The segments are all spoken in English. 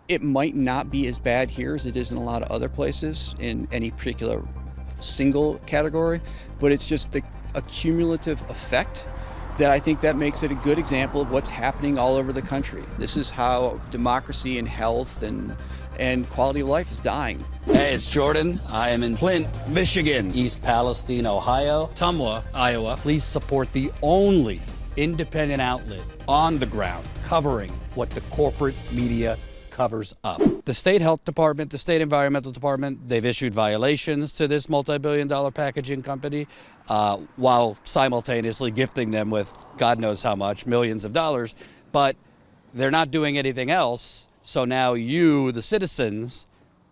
it might not be as bad here as it is in a lot of other places in any particular single category, but it's just a cumulative effect that I think that makes it a good example of what's happening all over the country. This is how democracy and health and quality of life is dying. Hey, it's Jordan. I am in Flint, Michigan, East Palestine, Ohio, Tumwa, Iowa. Please support the only independent outlet on the ground covering what the corporate media covers up. The state health department, the state environmental department, they've issued violations to this multi-billion-dollar packaging company while simultaneously gifting them with God knows how much, millions of dollars, but they're not doing anything else. So now you, the citizens,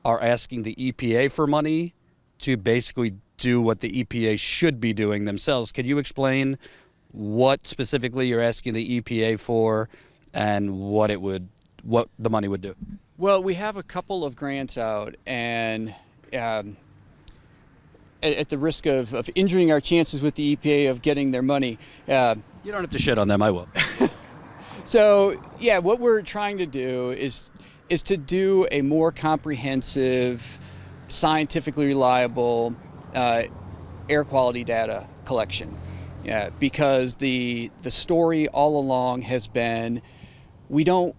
are asking the EPA for money to basically do what the EPA should be doing themselves. Could you explain what specifically you're asking the EPA for and what the money would do? Well, we have a couple of grants out, and at the risk of injuring our chances with the EPA of getting their money. You don't have to shit on them, I will. So, yeah, what we're trying to do is to do a more comprehensive, scientifically reliable air quality data collection. Because the story all along has been, we don't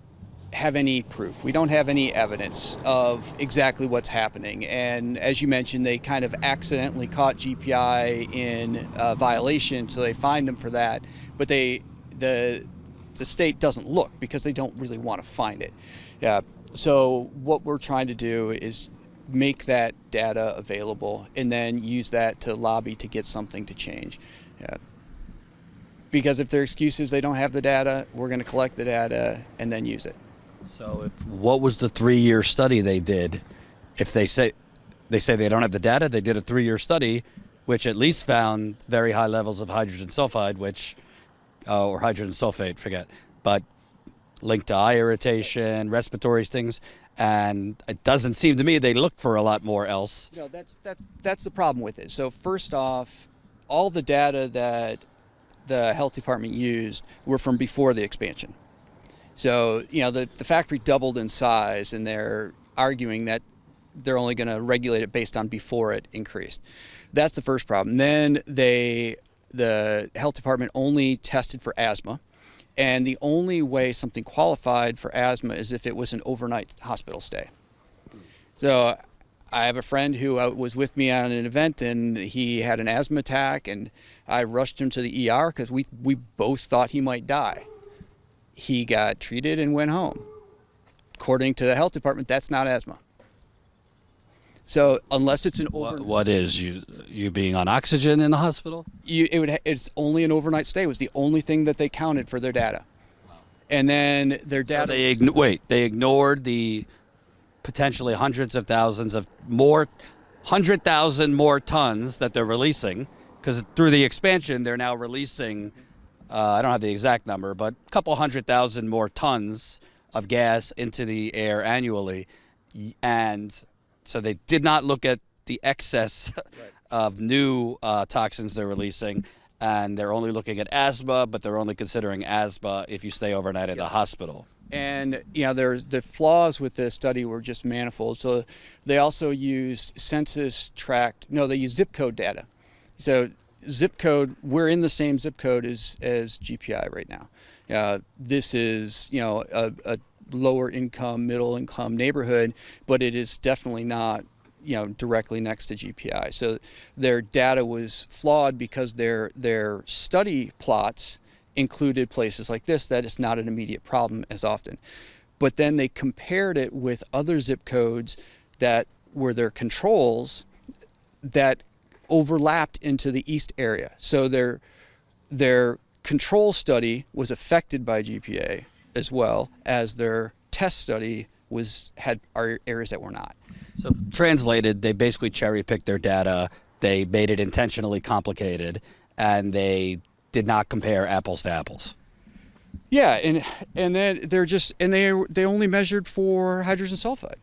have any proof. We don't have any evidence of exactly what's happening. And as you mentioned, they kind of accidentally caught GPI in violation, so they fined them for that. But the state doesn't look because they don't really want to find it. So what we're trying to do is make that data available and then use that to lobby to get something to change. Because if their excuse is they don't have the data, we're going to collect the data and then use it. So what was the 3-year study they did? If they say they don't have the data, they did a 3-year study, which at least found very high levels of hydrogen sulfide, or hydrogen sulfate, forget, but linked to eye irritation, respiratory things, and it doesn't seem to me they looked for a lot more else. No, that's the problem with it. So first off, all the data that the health department used were from before the expansion. So, the factory doubled in size, and they're arguing that they're only going to regulate it based on before it increased. That's the first problem. Then the health department only tested for asthma, and the only way something qualified for asthma is if it was an overnight hospital stay. So I have a friend who was with me on an event, and he had an asthma attack, and I rushed him to the ER because we both thought he might die. He got treated and went home. According to the health department, that's not asthma. So unless it's an overnight... What is you being on oxygen in the hospital? It's only an overnight stay was the only thing that they counted for their data. Wow. And then their data... So they ignored the potentially hundreds of thousands of more, 100,000 more tons that they're releasing, because through the expansion, they're now releasing, I don't have the exact number, but a couple 100,000 more tons of gas into the air annually. And so they did not look at the excess of new toxins they're releasing, and they're only looking at asthma, but they're only considering asthma if you stay overnight at the hospital. And the flaws with the study were just manifold. So they also used they used zip code data. So zip code, we're in the same zip code as GPI right now. This is a lower income, middle income neighborhood, but it is definitely not directly next to GPI. So their data was flawed because their study plots included places like this that is not an immediate problem as often. But then they compared it with other zip codes that were their controls that overlapped into the east area. So their control study was affected by GPA as well as their test study had areas that were not. So translated, they basically cherry-picked their data. They made it intentionally complicated, and they did not compare apples to apples. Yeah, and then they only measured for hydrogen sulfide.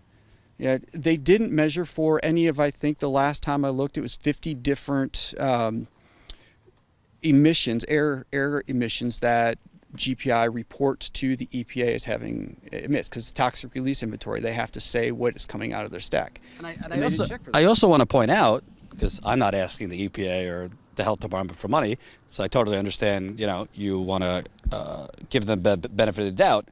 Yeah, they didn't measure for any of, I think the last time I looked, it was 50 different emissions, air emissions that GPI reports to the EPA as having emits, because toxic release inventory, they have to say what is coming out of their stack. I also want to point out, because I'm not asking the EPA or the health department for money, so I totally understand, you want to give them benefit of the doubt.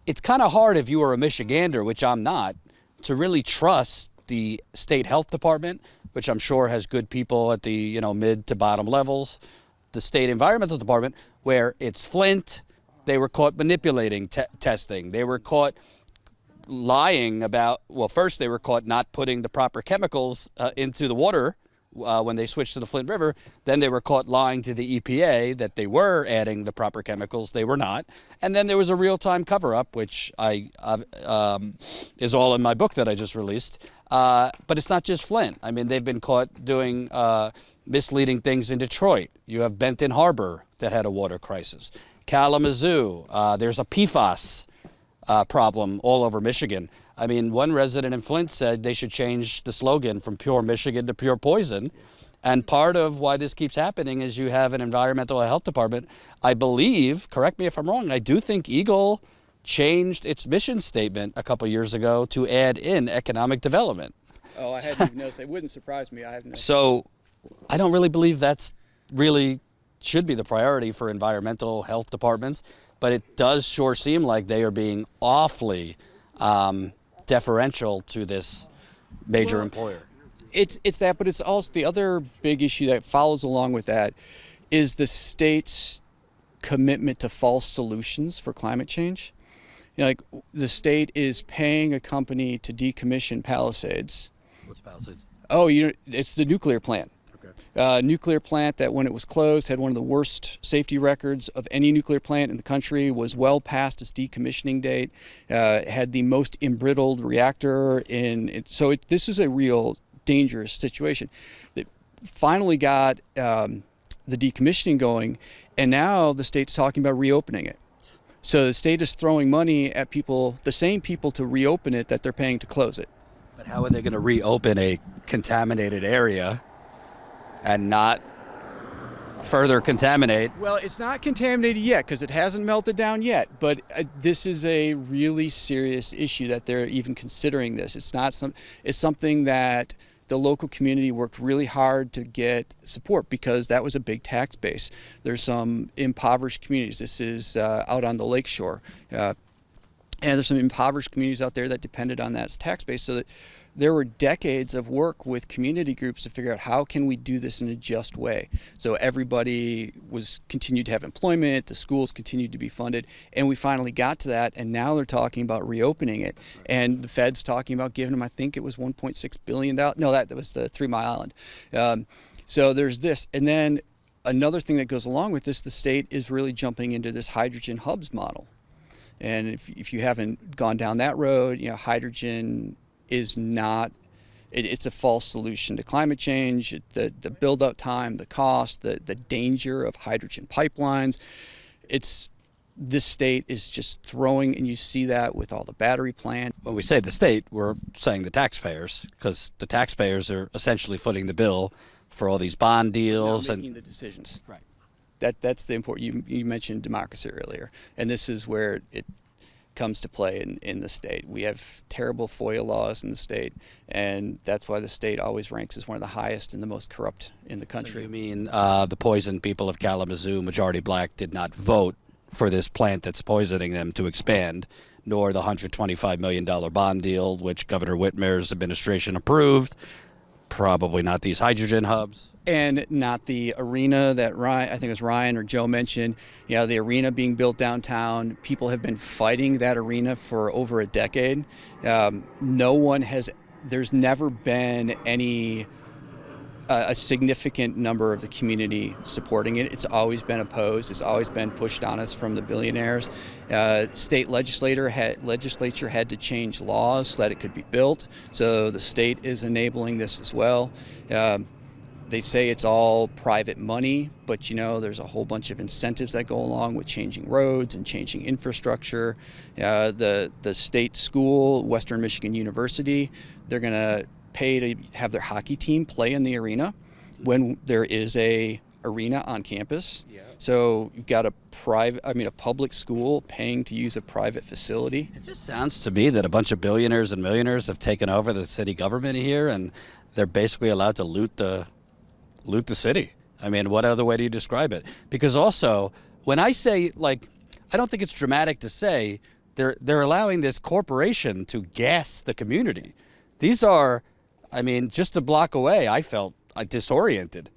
It's kind of hard if you are a Michigander, which I'm not, to really trust the state health department, which I'm sure has good people at the mid to bottom levels, the state environmental department, where it's Flint. They were caught manipulating testing. They were caught lying about, well, first they were caught not putting the proper chemicals into the water when they switched to the Flint River. Then they were caught lying to the EPA that they were adding the proper chemicals. They were not. And then there was a real-time cover-up, which is all in my book that I just released. But it's not just Flint. I mean, they've been caught doing misleading things in Detroit. You have Benton Harbor that had a water crisis. Kalamazoo, there's a PFAS problem all over Michigan. I mean, one resident in Flint said they should change the slogan from Pure Michigan to Pure Poison. And part of why this keeps happening is you have an environmental health department. I believe, correct me if I'm wrong, I do think Eagle changed its mission statement a couple years ago to add in economic development. Oh, I hadn't even noticed. It wouldn't surprise me. I haven't. So I don't really believe that's really should be the priority for environmental health departments, but it does sure seem like they are being awfully deferential to this major employer. It's that, but it's also the other big issue that follows along with that is the state's commitment to false solutions for climate change. Like the state is paying a company to decommission Palisades. What's Palisades? Oh, it's the nuclear plant. Nuclear plant that when it was closed had one of the worst safety records of any nuclear plant in the country, was well past its decommissioning date, had the most embrittled reactor so this is a real dangerous situation. They finally got the decommissioning going, and now the state's talking about reopening it. So the state is throwing money at people, the same people, to reopen it that they're paying to close it. But how are they going to reopen a contaminated area and not further contaminate? Well, it's not contaminated yet because it hasn't melted down yet, but this is a really serious issue that they're even considering this. It's something that the local community worked really hard to get support because that was a big tax base. There's some impoverished communities. This is out on the lakeshore. And there's some impoverished communities out there that depended on that tax base, so that there were decades of work with community groups to figure out how can we do this in a just way. So everybody continued to have employment, the schools continued to be funded, and we finally got to that, and now they're talking about reopening it. And the Fed's talking about giving them, I think it was $1.6 billion. No, that was the 3 Mile Island. So there's this. And then another thing that goes along with this, the state is really jumping into this hydrogen hubs model. And if you haven't gone down that road, hydrogen is not, it's a false solution to climate change. The build-out time, the cost, the danger of hydrogen pipelines. This state is just throwing, and you see that with all the battery plants. When we say the state, we're saying the taxpayers, because the taxpayers are essentially footing the bill for all these bond deals. Making the decisions. Right. That's the important. You mentioned democracy earlier, and this is where it comes to play in the state. We have terrible FOIA laws in the state, and that's why the state always ranks as one of the highest and the most corrupt in the country. So you mean the poisoned people of Kalamazoo, majority black, did not vote for this plant that's poisoning them to expand, nor the $125 million bond deal, which Governor Whitmer's administration approved? Probably not these hydrogen hubs. And not the arena that I think it was Ryan or Joe mentioned. The arena being built downtown. People have been fighting that arena for over a decade. There's never been a significant number of the community supporting it. It's always been opposed. It's always been pushed on us from the billionaires. State legislature had to change laws so that it could be built. So the state is enabling this as well. They say it's all private money, but there's a whole bunch of incentives that go along with changing roads and changing infrastructure. The state school, Western Michigan University, they're going to pay to have their hockey team play in the arena when there is a arena on campus. Yeah. So you've got a public school paying to use a private facility. It just sounds to me that a bunch of billionaires and millionaires have taken over the city government here, and they're basically allowed to loot the city. I mean, what other way do you describe it? Because also, when I say, like, I don't think it's dramatic to say they're allowing this corporation to gas the community. These are, I mean, just a block away, I felt disoriented,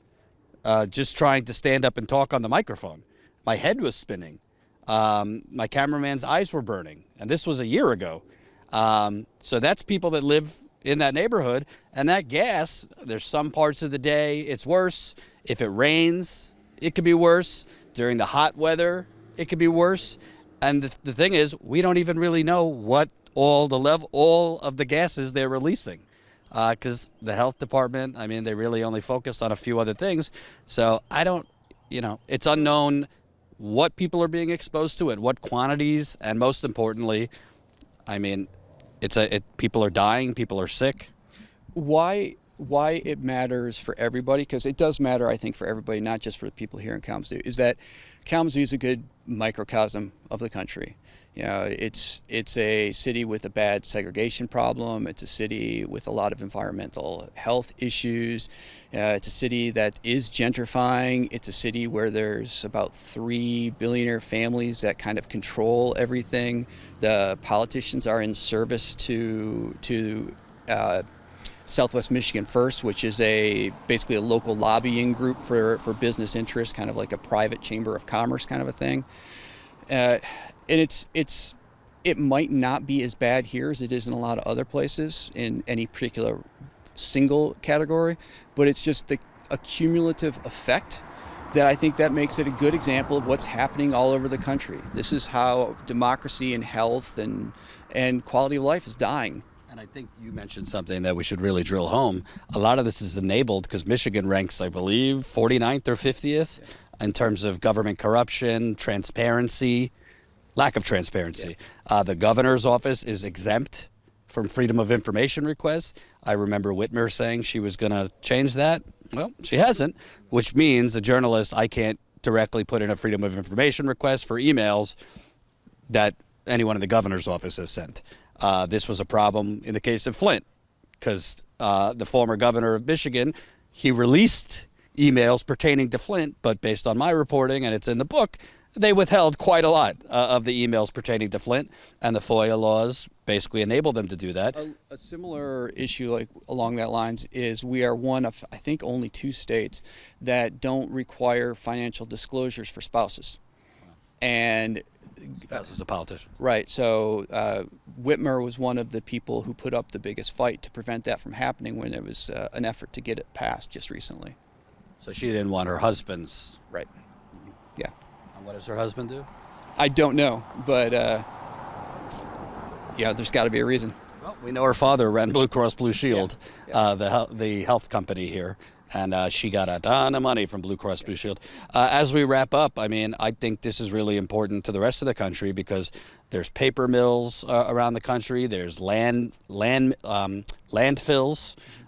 just trying to stand up and talk on the microphone. My head was spinning. My cameraman's eyes were burning. And this was a year ago. So that's people that live in that neighborhood. And that gas, there's some parts of the day it's worse. If it rains, it could be worse. During the hot weather, it could be worse. And the thing is, we don't even really know what all of the gases they're releasing. Because the health department, I mean, they really only focused on a few other things. So it's unknown what people are being exposed to at what quantities. And most importantly, I mean, people are dying, people are sick. Why it matters for everybody, because it does matter, I think, for everybody, not just for the people here in Kalamazoo, is that Kalamazoo is a good microcosm of the country. You know, it's a city with a bad segregation problem. It's a city with a lot of environmental health issues. It's a city that is gentrifying. It's a city where there's about 3 billionaire families that kind of control everything. The politicians are in service to Southwest Michigan First, which is basically a local lobbying group for business interests, kind of like a private chamber of commerce kind of a thing. And it might not be as bad here as it is in a lot of other places in any particular single category, but it's just a cumulative effect that I think that makes it a good example of what's happening all over the country. This is how democracy and health and quality of life is dying. And I think you mentioned something that we should really drill home. A lot of this is enabled because Michigan ranks, I believe, 49th or 50th in terms of government corruption, transparency, lack of transparency. Yeah. The governor's office is exempt from freedom of information requests. I remember Whitmer saying she was going to change that. Well, she hasn't, which means a journalist, I can't directly put in a freedom of information request for emails that anyone in the governor's office has sent. This was a problem in the case of Flint because the former governor of Michigan, he released emails pertaining to Flint, but based on my reporting, and it's in the book, they withheld quite a lot of the emails pertaining to Flint, and the FOIA laws basically enable them to do that. A similar issue like along that lines is we are one of, I think, only 2 states that don't require financial disclosures for spouses. Wow. And spouse is a politician. Right. So Whitmer was one of the people who put up the biggest fight to prevent that from happening when there was an effort to get it passed just recently. So she didn't want her husband's. Right. Yeah. And what does her husband do? I don't know, but there's got to be a reason. Well, we know her father ran Blue Cross Blue Shield, the health company here, and she got a ton of money from Blue Cross Blue Shield. As we wrap up, I mean, I think this is really important to the rest of the country because there's paper mills around the country, there's landfills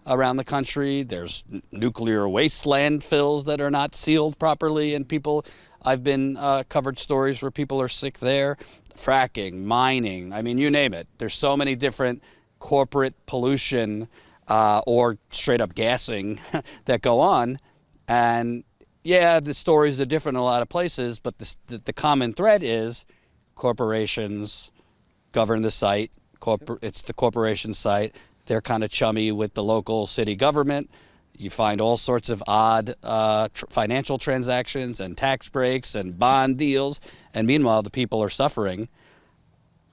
around the country, there's nuclear waste landfills that are not sealed properly, and I've been covered stories where people are sick there. Fracking, mining, I mean, you name it. There's so many different corporate pollution or straight up gassing that go on. And yeah, the stories are different in a lot of places, but the common thread is corporations govern the site. It's the corporation site. They're kind of chummy with the local city government. You find all sorts of odd financial transactions and tax breaks and bond deals. And meanwhile, the people are suffering.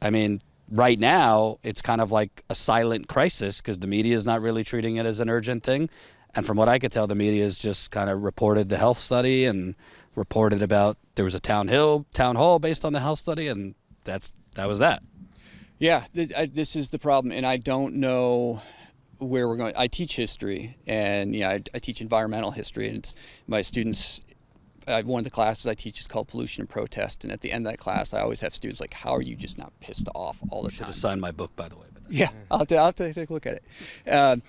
I mean, right now, it's kind of like a silent crisis because the media is not really treating it as an urgent thing. And from what I could tell, the media has just kind of reported the health study and reported about there was a town hall based on the health study, and that was that. Yeah, this is the problem, and I don't know where we're going. I teach history, and I teach environmental history, and my students, one of the classes I teach is called Pollution and Protest, and at the end of that class, I always have students like, how are you just not pissed off all the time? Should have signed my book, by the way. Yeah, I'll take a look at it.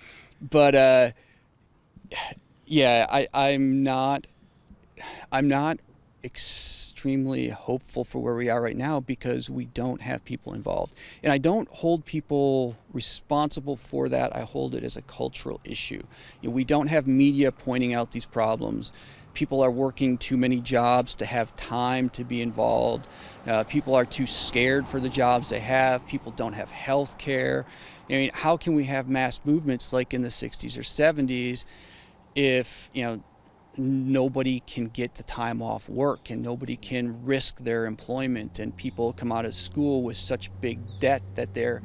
I'm not I'm not extremely hopeful for where we are right now because we don't have people involved. And I don't hold people responsible for that. I hold it as a cultural issue. We don't have media pointing out these problems. People are working too many jobs to have time to be involved. People are too scared for the jobs they have. People don't have health care. I mean, how can we have mass movements like in the 60s or 70s if, nobody can get the time off work and nobody can risk their employment, and people come out of school with such big debt that they're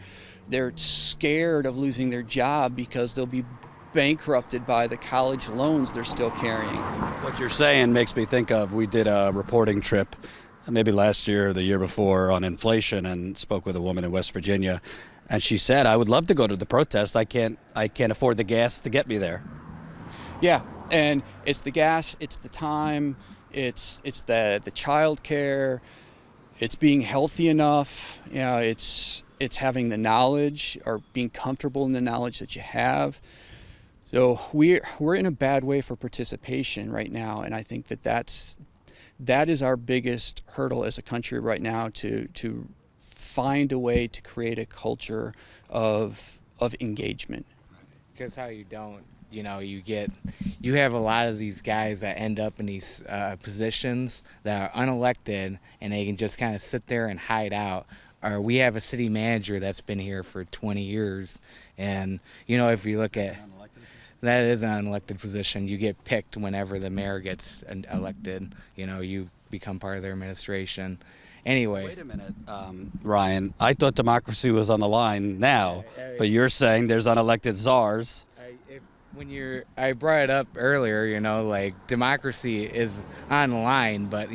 scared of losing their job because they'll be bankrupted by the college loans they're still carrying. What you're saying makes me think of, we did a reporting trip maybe last year or the year before on inflation and spoke with a woman in West Virginia, and she said, I would love to go to the protest. I can't afford the gas to get me there. Yeah. And it's the gas, it's the time, it's the child care, it's being healthy enough, it's having the knowledge or being comfortable in the knowledge that you have. So we're in a bad way for participation right now, and I think that is our biggest hurdle as a country right now, to find a way to create a culture of engagement. Because how you don't, you have a lot of these guys that end up in these positions that are unelected, and they can just kind of sit there and hide out. Or we have a city manager that's been here for 20 years, and if you look at that, is an unelected position. You get picked whenever the mayor gets elected. You become part of their administration. Anyway. Wait a minute, Ryan. I thought democracy was on the line now, but you're saying there's unelected czars. I brought it up earlier, democracy is on the line, but,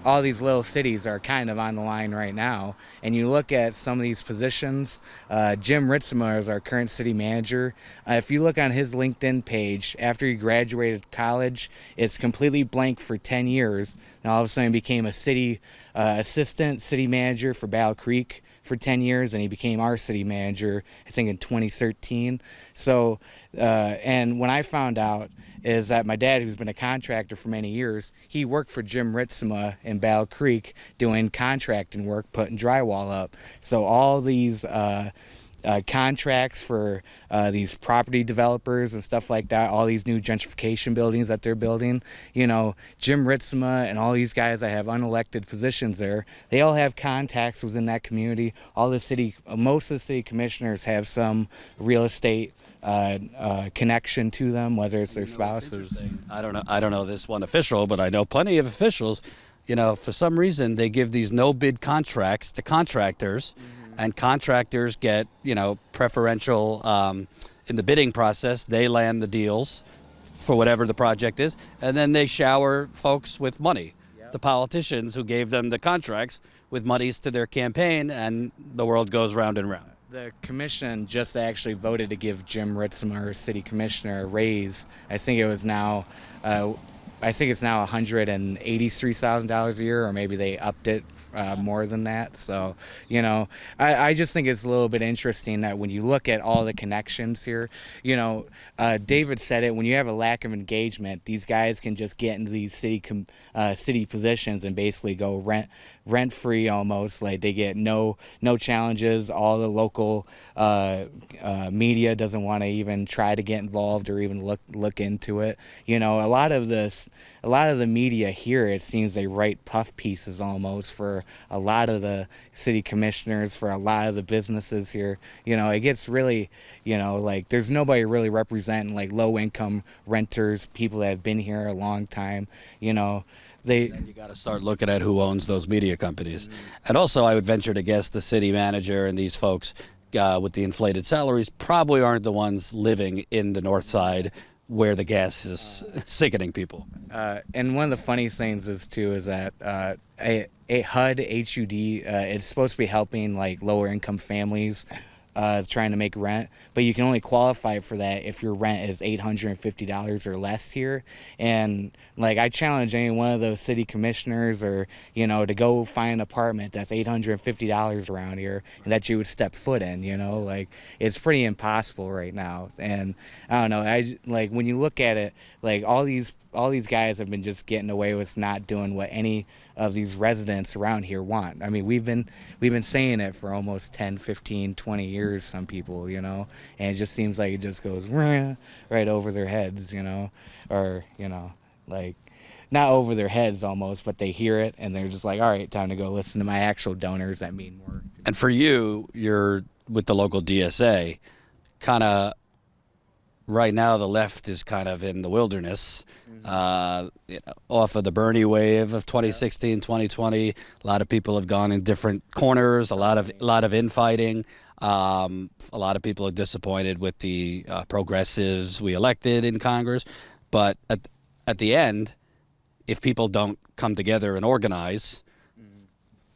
all these little cities are kind of on the line right now. And you look at some of these positions, Jim Ritzema is our current city manager. If you look on his LinkedIn page, after he graduated college, it's completely blank for 10 years. And all of a sudden he became a city assistant city manager for Battle Creek for 10 years, and he became our city manager, I think, in 2013. So, and when I found out is that my dad, who's been a contractor for many years, he worked for Jim Ritzema in Battle Creek doing contracting work, putting drywall up. So all these contracts for these property developers and stuff like that, all these new gentrification buildings that they're building, Jim Ritzema and all these guys that have unelected positions there, they all have contacts within that community. Most of the city commissioners have some real estate connection to them, whether it's their spouses. I don't know this one official, but I know plenty of officials. For some reason they give these no-bid contracts to contractors. And contractors get, preferential in the bidding process. They land the deals for whatever the project is, and then they shower folks with money. Yep. The politicians who gave them the contracts with monies to their campaign, and the world goes round and round. The commission just actually voted to give Jim Ritzema, our city commissioner, a raise. I think it's now $183,000 a year, or maybe they upped it more than that. So, I just think it's a little bit interesting that when you look at all the connections here, David said it, when you have a lack of engagement, these guys can just get into these city positions and basically go rent free almost. Like, they get no challenges. All the local media doesn't want to even try to get involved or even look into it. A lot of the media here, it seems they write puff pieces almost for a lot of the city commissioners, for a lot of the businesses here. It gets really, there's nobody really representing like low income renters, people that have been here a long time. And you got to start looking at who owns those media companies. Mm-hmm. And also, I would venture to guess the city manager and these folks with the inflated salaries probably aren't the ones living in the north side where the gas is sickening people. And one of the funny things is that HUD, it's supposed to be helping like lower income families trying to make rent, but you can only qualify for that if your rent is $850 or less here. And like, I challenge any one of those city commissioners or, you know, to go find an apartment that's $850 around here and that you would step foot in, you know, like, it's pretty impossible right now. And I don't know, like, when you look at it, like, all these guys have been just getting away with not doing what any of these residents around here want. I mean, we've been saying it for almost 10, 15, 20 years, some people, you know, and it just seems like it just goes right over their heads, you know, or, you know, like, not over their heads almost, but they hear it and they're just like, all right, time to go listen to my actual donors that mean more. And for you, you're with the local DSA, kind of right now the left is kind of in the wilderness. You know, off of the Bernie wave of 2016, 2020, a lot of people have gone in different corners, a lot of infighting. A lot of people are disappointed with the progressives we elected in Congress. But at the end, if people don't come together and organize,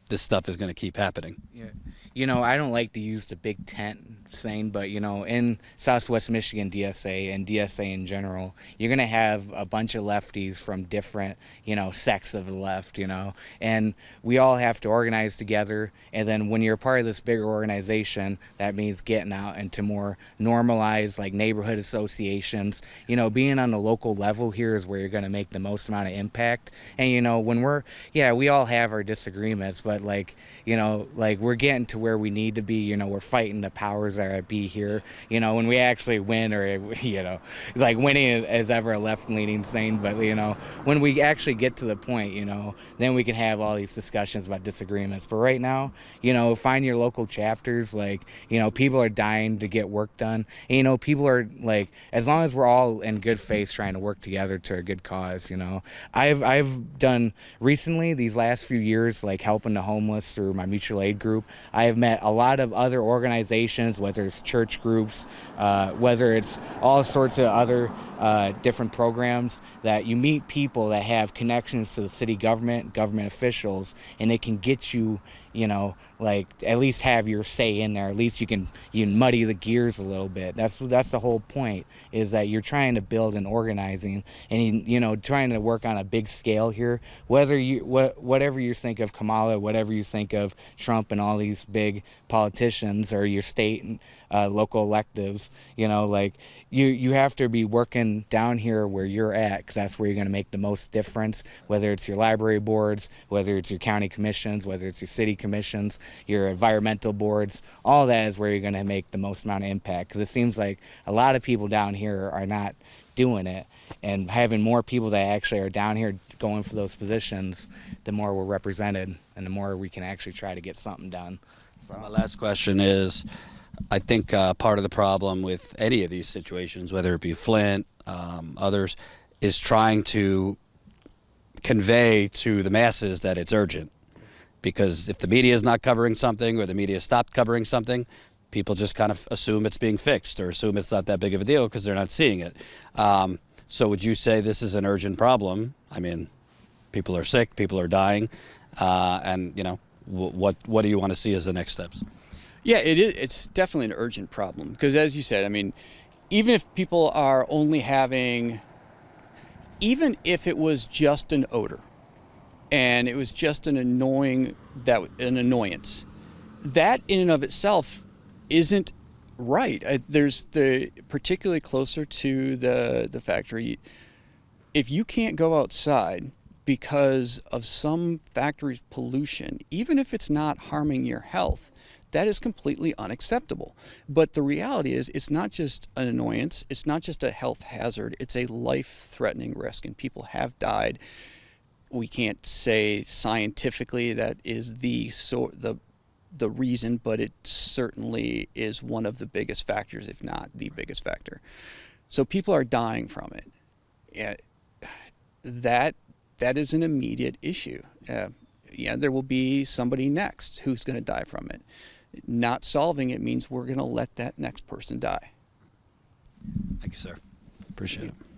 this stuff is going to keep happening. Yeah. You know, I don't like to use the big tent saying, but, you know, in Southwest Michigan DSA and DSA in general, you're going to have a bunch of lefties from different, you know, sects of the left, you know, and we all have to organize together. And then when you're part of this bigger organization, that means getting out into more normalized, like, neighborhood associations. You know, being on the local level here is where you're going to make the most amount of impact. And, you know, when we all have our disagreements, but, like, you know, like, we're getting to where we need to be. You know, we're fighting the powers that be here. You know, when we actually win, or, you know, like, winning is ever a left-leaning thing, but, you know, when we actually get to the point, you know, then we can have all these discussions about disagreements. But right now, you know, find your local chapters. Like, you know, people are dying to get work done. And, you know, people are, like, as long as we're all in good faith trying to work together to a good cause, you know. I've done recently, these last few years, like, helping the homeless through my mutual aid group. I have met a lot of other organizations, whether it's church groups, whether it's all sorts of other different programs, that you meet people that have connections to the city government officials, and it can get you, you know, like, at least have your say in there. At least you can muddy the gears a little bit. That's the whole point, is that you're trying to build an organizing and, you know, trying to work on a big scale here. Whether whatever you think of Kamala, whatever you think of Trump and all these big politicians, or your state and local electives, you know, like, you have to be working down here where you're at, because that's where you're going to make the most difference. Whether it's your library boards, whether it's your county commissions, whether it's your city commissions, your environmental boards, all that is where you're going to make the most amount of impact. Because it seems like a lot of people down here are not doing it, and having more people that actually are down here going for those positions, the more we're represented and the more we can actually try to get something done. So my last question is, I think part of the problem with any of these situations, whether it be Flint, others, is trying to convey to the masses that it's urgent. Because if the media is not covering something, or the media stopped covering something, people just kind of assume it's being fixed, or assume it's not that big of a deal because they're not seeing it. So would you say this is an urgent problem? I mean, people are sick, people are dying, and, you know, what do you want to see as the next steps? Yeah, it is. It's definitely an urgent problem, because, as you said, I mean, even if people are only having, even if it was just an odor, and it was just an annoyance, that in and of itself isn't right. There's particularly closer to the factory. If you can't go outside because of some factory's pollution, even if it's not harming your health, that is completely unacceptable. But the reality is, it's not just an annoyance, it's not just a health hazard, it's a life-threatening risk, and people have died. We can't say scientifically that is the reason, but it certainly is one of the biggest factors, if not the biggest factor. So people are dying from it. Yeah, that is an immediate issue. Yeah, there will be somebody next who's going to die from it. Not solving it means we're going to let that next person die. Thank you, sir. Appreciate it.